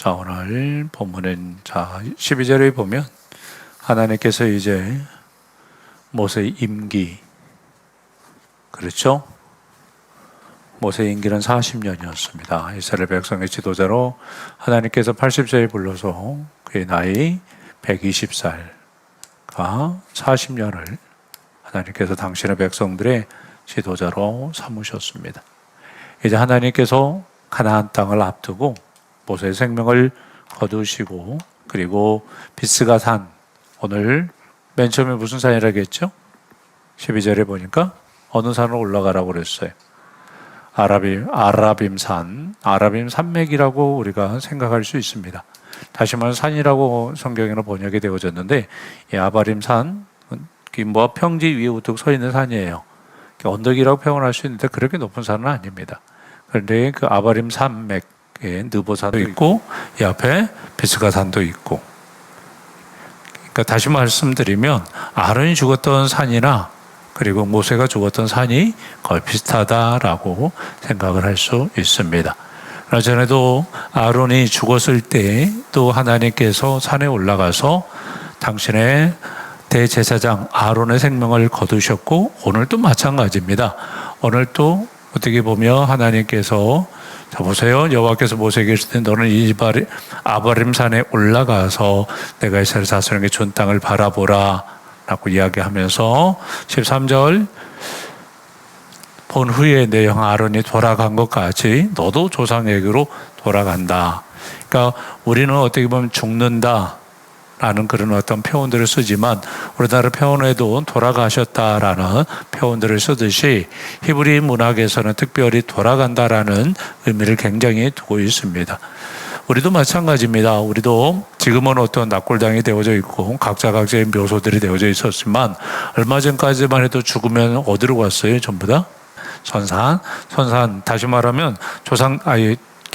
자, 오늘 본문은 12절에 보면 하나님께서 이제 모세의 임기, 그렇죠? 모세의 임기는 40년이었습니다. 이스라엘 백성의 지도자로 하나님께서 80세에 불러서 그의 나이 120살과 40년을 하나님께서 당신의 백성들의 지도자로 삼으셨습니다. 이제 하나님께서 가나안 땅을 앞두고 모세의 생명을 거두시고, 그리고 비스가 산, 오늘 맨 처음에 무슨 산이라고 했죠? 12절에 보니까 어느 산으로 올라가라고 그랬어요. 아라빔 산맥이라고 우리가 생각할 수 있습니다. 다시 말해 산이라고 성경에는 번역이 되어졌는데, 이 아바림 산, 평지 위에 우뚝 서 있는 산이에요. 언덕이라고 표현할 수 있는데 그렇게 높은 산은 아닙니다. 그런데 그 아바림 산맥, 느보산도 있고 이 앞에 비스가산도 있고, 그러니까 다시 말씀드리면 아론이 죽었던 산이나 그리고 모세가 죽었던 산이 거의 비슷하다라고 생각을 할 수 있습니다. 그러나 전에도 아론이 죽었을 때 또 하나님께서 산에 올라가서 당신의 대제사장 아론의 생명을 거두셨고, 오늘도 마찬가지입니다. 오늘 또 어떻게 보면 하나님께서, 자 보세요, 여호와께서 모세에게 이르시되 너는 이 아바림 산에 올라가서 내가 이스라엘 자손에게 준 땅을 바라보라 라고 이야기하면서 13절 본 후에 내 형 아론이 돌아간 것 같이 너도 조상에게로 돌아간다. 그러니까 우리는 어떻게 보면 죽는다 라는 그런 어떤 표현들을 쓰지만, 우리나라 표현에도 돌아가셨다라는 표현들을 쓰듯이 히브리 문학에서는 특별히 돌아간다라는 의미를 굉장히 두고 있습니다. 우리도 마찬가지입니다. 우리도 지금은 어떤 납골당이 되어져 있고 각자의 묘소들이 되어져 있었지만, 얼마 전까지만 해도 죽으면 어디로 갔어요? 전부 다 선산. 다시 말하면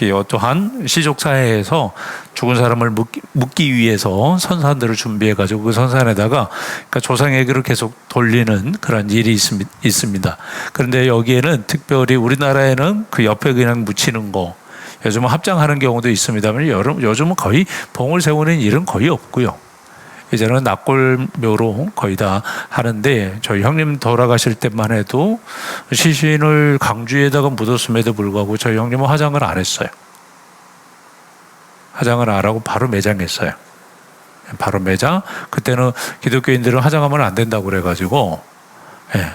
어떠한 시족사회에서 죽은 사람을 묻기 위해서 선산들을 준비해가지고 그 선산에다가, 그러니까 조상에게로 계속 돌리는 그런 일이 있습니다. 그런데 여기에는 특별히 우리나라에는 그 옆에 그냥 묻히는 거, 요즘은 합장하는 경우도 있습니다만 요즘은 거의 봉을 세우는 일은 거의 없고요. 이제는 납골묘로 거의 다 하는데, 저희 형님 돌아가실 때만 해도 시신을 강주에다가 묻었음에도 불구하고 저희 형님은 화장을 안 했어요. 화장을 안 하고 바로 매장했어요. 바로 매장. 그때는 기독교인들은 화장하면 안 된다고 그래가지고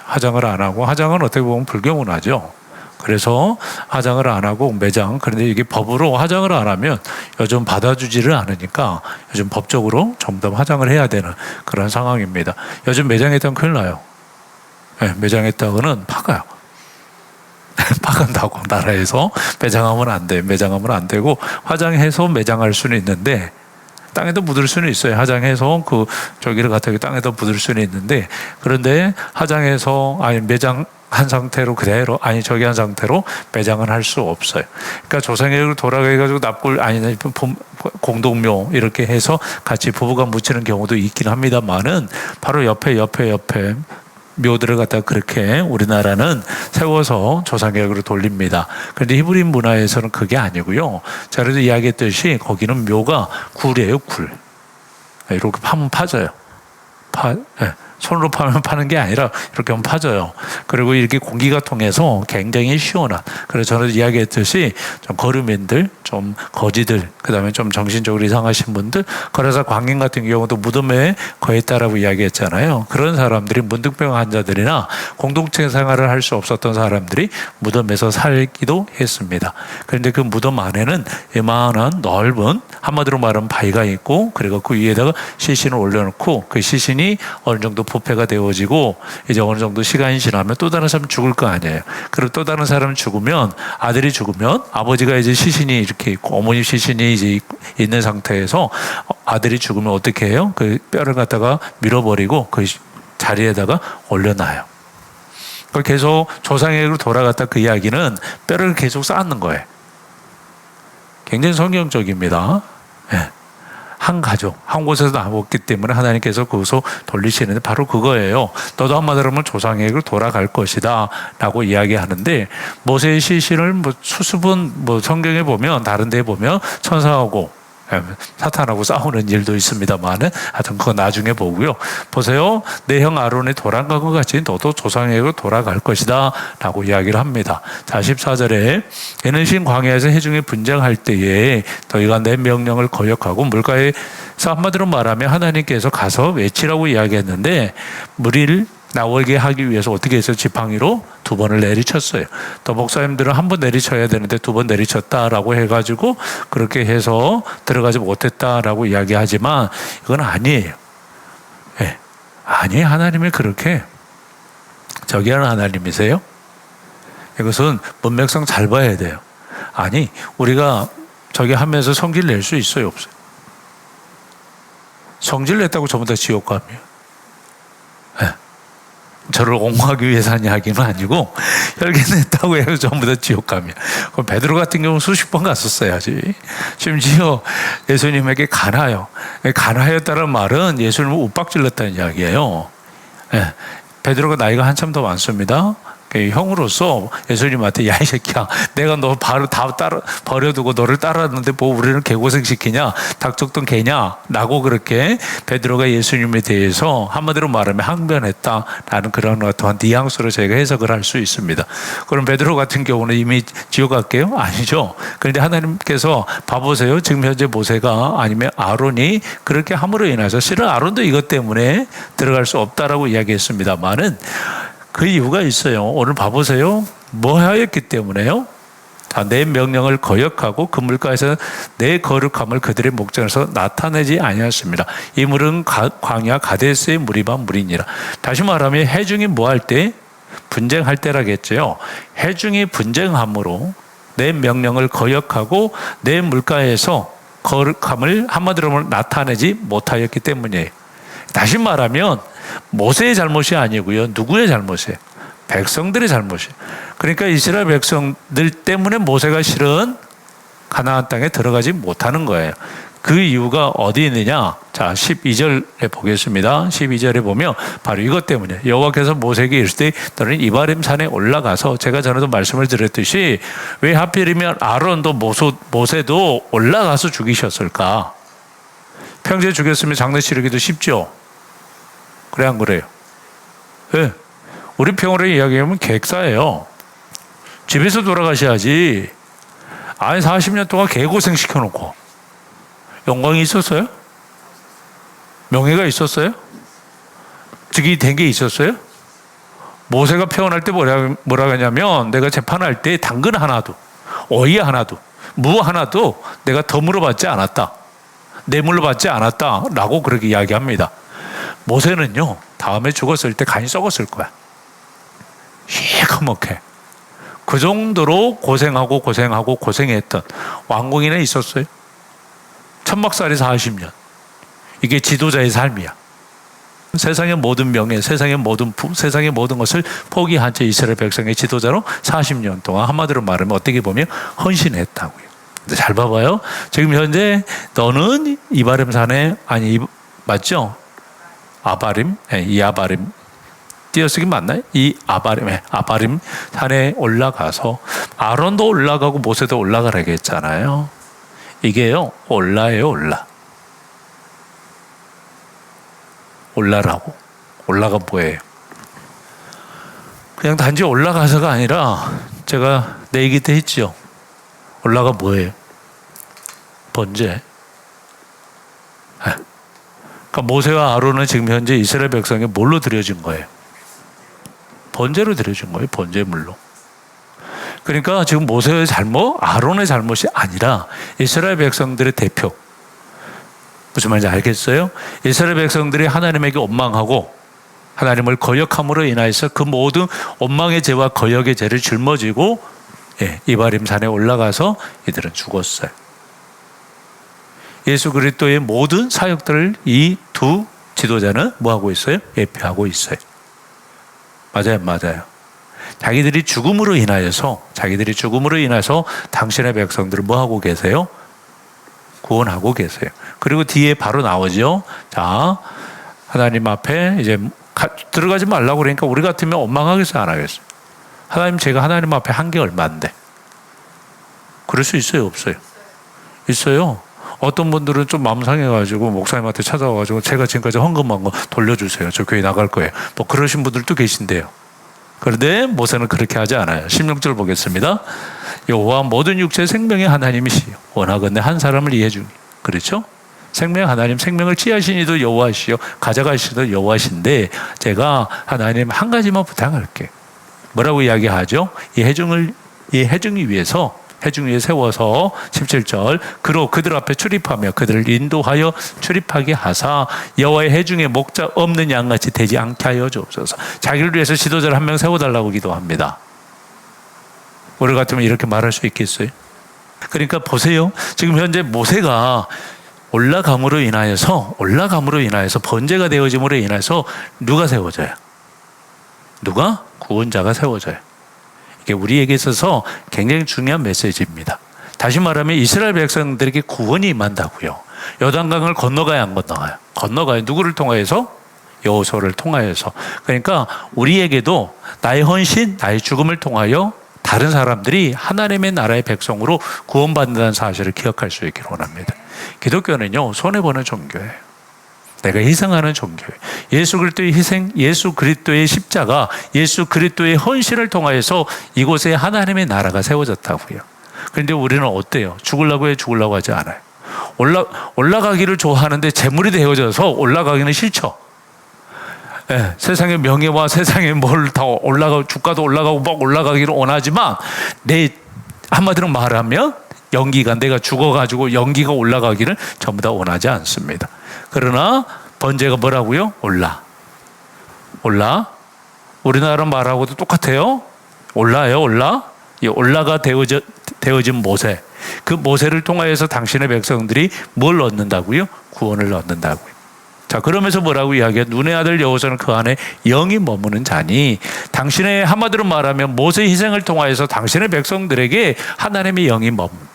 화장을 안 하고, 화장은 어떻게 보면 불교 문화죠. 그래서 화장을 안 하고 매장. 그런데 이게 법으로 화장을 안 하면 요즘 받아주지를 않으니까 요즘 법적으로 전부 다 화장을 해야 되는 그런 상황입니다. 요즘 매장했다면 큰일 나요. 매장했다고는 파가요. 파간다고, 나라에서. 매장하면 안 돼. 매장하면 안 되고, 화장해서 매장할 수는 있는데 땅에도 묻을 수는 있어요. 화장해서 저기를 갖다 땅에다 묻을 수는 있는데, 그런데 화장해서 매장 한 상태로 그대로 저기 한 상태로 매장은 할 수 없어요. 그러니까 조상에게로 돌아가가지고 납골 공동묘 이렇게 해서 같이 부부가 묻히는 경우도 있긴 합니다만은, 바로 옆에 묘들을 갖다 그렇게 우리나라는 세워서 조상에게로 돌립니다. 그런데 히브리 문화에서는 그게 아니고요. 전에도 이야기했듯이 거기는 묘가 굴이에요, 굴. 이렇게 파면 파져요. 손으로 파는 게 아니라 이렇게 하면 파져요. 그리고 이렇게 공기가 통해서 굉장히 시원한, 그래서 저는 이야기했듯이 좀 거류민들, 좀 거지들, 그 다음에 좀 정신적으로 이상하신 분들, 그래서 광인 같은 경우도 무덤에 거했다라고 이야기했잖아요. 그런 사람들이 문득병 환자들이나 공동체 생활을 할 수 없었던 사람들이 무덤에서 살기도 했습니다. 그런데 그 무덤 안에는 이만한 넓은, 한마디로 말하면 바위가 있고, 그리고 그 위에다가 시신을 올려놓고 그 시신이 어느 정도 부패가 되어지고 이제 어느 정도 시간이 지나면 또 다른 사람 죽을 거 아니에요. 그리고 또 다른 사람 죽으면, 아들이 죽으면 아버지가 이제 시신이 이렇게 있고 어머니 시신이 이제 있는 상태에서 아들이 죽으면 어떻게 해요? 그 뼈를 갖다가 밀어버리고 그 자리에다가 올려놔요. 그걸 계속 조상에게로 돌아갔다, 그 이야기는 뼈를 계속 쌓는 거예요. 굉장히 성경적입니다. 한 가족, 한 곳에서 나왔기 때문에 하나님께서 거기서 돌리시는데 바로 그거예요. 너도 한마디로 하면 조상에게로 돌아갈 것이다 라고 이야기하는데, 모세의 시신을 수습은 성경에 보면, 다른 데 보면 천사하고 사탄하고 싸우는 일도 있습니다만은 하여튼 그거 나중에 보고요. 보세요. 내 형 아론이 돌아간 것 같이 너도 조상에게로 돌아갈 것이다 라고 이야기를 합니다. 자 14절에 이는 신 광야에서 회중이 분쟁할 때에 너희가 내 명령을 거역하고 물가에서 한마디로 말하면 하나님께서 가서 외치라고 이야기했는데 무리를 나오게 하기 위해서 어떻게 해서 지팡이로 2번을 내리쳤어요. 또 목사님들은 한 번 내리쳐야 되는데 2번 내리쳤다라고 해가지고 그렇게 해서 들어가지 못했다라고 이야기하지만 이건 아니에요. 네. 아니 하나님이 그렇게 저기 하는 하나님이세요? 이것은 문맥상 잘 봐야 돼요. 아니 우리가 저기 하면서 성질 낼 수 있어요 없어요? 성질 냈다고 전부 다 지옥 가면 네. 저를 옹호하기 위해서 한 이야기는 아니고 혈기 냈다고 해서 전부 다 지옥 가면 베드로 같은 경우는 수십 번 갔었어야지. 심지어 예수님에게 가나요. 가나였다는 말은 예수님을 윽박질렀다는 이야기예요. 네. 베드로가 나이가 한참 더 많습니다. 형으로서 예수님한테 야 이 새끼야 내가 너 바로 다 버려두고 너를 따랐는데 뭐 우리를 개고생시키냐 닥쳤던 개냐 라고 그렇게 베드로가 예수님에 대해서 한마디로 말하면 항변했다라는 그런 어떠한 뉘앙스로 저희가 해석을 할 수 있습니다. 그럼 베드로 같은 경우는 이미 지옥 갈게요? 아니죠. 그런데 하나님께서 봐보세요. 지금 현재 모세가 아니면 아론이 그렇게 함으로 인해서 실은 아론도 이것 때문에 들어갈 수 없다라고 이야기했습니다만은 그 이유가 있어요. 오늘 봐보세요. 뭐 하였기 때문에요? 내 명령을 거역하고 그 물가에서 내 거룩함을 그들의 목전에서 나타내지 아니하였습니다. 이 물은 광야 가데스의 물이반 물이니라. 다시 말하면 회중이 뭐 할 때? 분쟁할 때라겠죠. 회중이 분쟁함으로 내 명령을 거역하고 내 물가에서 거룩함을 한마디로 나타내지 못하였기 때문이에요. 다시 말하면 모세의 잘못이 아니고요. 누구의 잘못이에요? 백성들의 잘못이에요. 그러니까 이스라엘 백성들 때문에 모세가 실은 가나안 땅에 들어가지 못하는 거예요. 그 이유가 어디 있느냐? 자, 12절에 보겠습니다. 12절에 보면 바로 이것 때문에 여호와께서 모세에게 이르시되 너는 이바림 산에 올라가서 제가 전에도 말씀을 드렸듯이 왜 하필이면 아론도 모세도 올라가서 죽이셨을까? 평소에 죽였으면 장례 치르기도 쉽죠. 그래 안 그래요? 네. 우리 평으로 이야기하면 객사예요. 집에서 돌아가셔야지. 아니 40년 동안 개고생 시켜놓고 영광이 있었어요? 명예가 있었어요? 득이 된 게 있었어요? 모세가 표현할 때 뭐라 하냐면 내가 재판할 때 당근 하나도 오이 하나도 무 하나도 내가 덤으로 받지 않았다. 뇌물로 받지 않았다 라고 그렇게 이야기합니다. 모세는요 다음에 죽었을 때 간이 썩었을 거야. 시커멓게. 그 정도로 고생했던 왕궁이나 있었어요. 천막살이 40년. 이게 지도자의 삶이야. 세상의 모든 명예, 세상의 모든 세상의 모든 것을 포기한 채 이스라엘 백성의 지도자로 40년 동안 한마디로 말하면 어떻게 보면 헌신했다고요. 잘 봐봐요. 지금 현재 너는 이바림 산에 맞죠? 아바림, 이 아바림 띄어쓰기 맞나요? 이 아바림 산에 올라가서 아론도 올라가고 모세도 올라가라고 했잖아요. 이게요 올라예요 올라. 올라라고. 올라가 뭐예요? 그냥 단지 올라가서가 아니라 제가 내 얘기 때 했죠. 올라가 뭐예요? 번제. 그러니까 모세와 아론은 지금 현재 이스라엘 백성에 뭘로 드려진 거예요? 번제로 드려진 거예요. 번제물로. 그러니까 지금 모세의 잘못, 아론의 잘못이 아니라 이스라엘 백성들의 대표. 무슨 말인지 알겠어요? 이스라엘 백성들이 하나님에게 원망하고 하나님을 거역함으로 인하여서 그 모든 원망의 죄와 거역의 죄를 짊어지고 이바림 산에 올라가서 이들은 죽었어요. 예수 그리스도의 모든 사역들을 이 두 지도자는 뭐하고 있어요? 예표하고 있어요. 맞아요. 자기들이 죽음으로 인하여서 당신의 백성들을 뭐하고 계세요? 구원하고 계세요. 그리고 뒤에 바로 나오죠. 자, 하나님 앞에 이제 들어가지 말라고 그러니까 우리 같으면 원망하겠어요? 안 하겠어요? 하나님, 제가 하나님 앞에 한 게 얼마인데? 그럴 수 있어요? 없어요? 있어요. 어떤 분들은 좀 마음 상해가지고 목사님한테 찾아와가지고 제가 지금까지 헌금한 거 돌려주세요. 저 교회 나갈 거예요. 뭐 그러신 분들도 계신데요. 그런데 모세는 그렇게 하지 않아요. 16절 보겠습니다. 여호와 모든 육체 생명의 하나님이시요 원하건대 한 사람을 이해 주니. 그렇죠? 생명 하나님, 생명을 취하신 이도 여호와시요 가져가시도 여호와신데 제가 하나님 한 가지만 부탁할게. 뭐라고 이야기하죠? 이 해중이 위해서 해중 위에 세워서 17절 그로 그들 앞에 출입하며 그들을 인도하여 출입하게 하사 여호와의 해중에 목자 없는 양같이 되지 않게 하여 주옵소서. 자기를 위해서 지도자를 한 명 세워달라고 기도합니다. 우리 같으면 이렇게 말할 수 있겠어요? 그러니까 보세요. 지금 현재 모세가 올라감으로 인하여서 번제가 되어짐으로 인해서 누가 세워져요? 누가? 구원자가 세워져요. 이게 우리에게 있어서 굉장히 중요한 메시지입니다. 다시 말하면 이스라엘 백성들에게 구원이 임한다고요. 요단강을 건너가야 안 건너가요? 건너가요. 누구를 통하여서? 여호수아를 통하여서. 그러니까 우리에게도 나의 헌신, 나의 죽음을 통하여 다른 사람들이 하나님의 나라의 백성으로 구원받는다는 사실을 기억할 수 있기를 원합니다. 기독교는요, 손해보는 종교예요. 내가 희생하는 종교예요. 예수 그리스도의 희생, 예수 그리스도의 십자가, 예수 그리스도의 헌신을 통하여서 이곳에 하나님의 나라가 세워졌다고요. 그런데 우리는 어때요? 죽으려고 하지 않아요. 올라가기를 좋아하는데 재물이 되어져서 올라가기는 싫죠. 예, 세상의 명예와 세상의 뭘 다 주가도 올라가고 막 올라가기를 원하지만 한마디로 말하면 내가 죽어가지고 연기가 올라가기를 전부 다 원하지 않습니다. 그러나 번제가 뭐라고요? 올라. 우리나라 말하고도 똑같아요. 올라. 이 올라가 되어진 모세. 그 모세를 통하여서 당신의 백성들이 뭘 얻는다고요? 구원을 얻는다고요. 자, 그러면서 뭐라고 이야기해요? 눈의 아들 여호수아는 그 안에 영이 머무는 자니, 당신의 한마디로 말하면 모세의 희생을 통하여서 당신의 백성들에게 하나님의 영이 머무는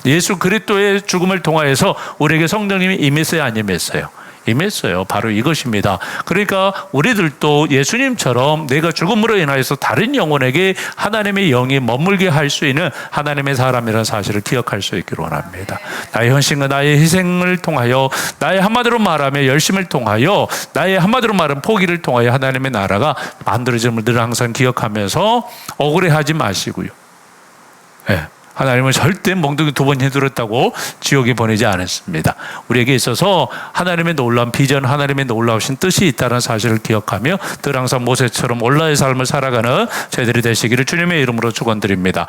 예수 그리스도의 죽음을 통하여서 우리에게 성령님이 임했어요, 안 임했어요? 임했어요. 바로 이것입니다. 그러니까 우리들도 예수님처럼 내가 죽음으로 인하여서 다른 영혼에게 하나님의 영이 머물게 할 수 있는 하나님의 사람이라는 사실을 기억할 수 있기를 원합니다. 나의 헌신과 나의 희생을 통하여, 나의 한마디로 말하면 열심을 통하여, 나의 한마디로 말하면 포기를 통하여 하나님의 나라가 만들어짐을 늘 항상 기억하면서 억울해하지 마시고요. 네. 하나님은 절대 몽둥이 2번 해들었다고 지옥에 보내지 않았습니다. 우리에게 있어서 하나님의 놀라운 비전, 하나님의 놀라우신 뜻이 있다는 사실을 기억하며 늘 항상 모세처럼 올라의 삶을 살아가는 저희들이 되시기를 주님의 이름으로 축원드립니다.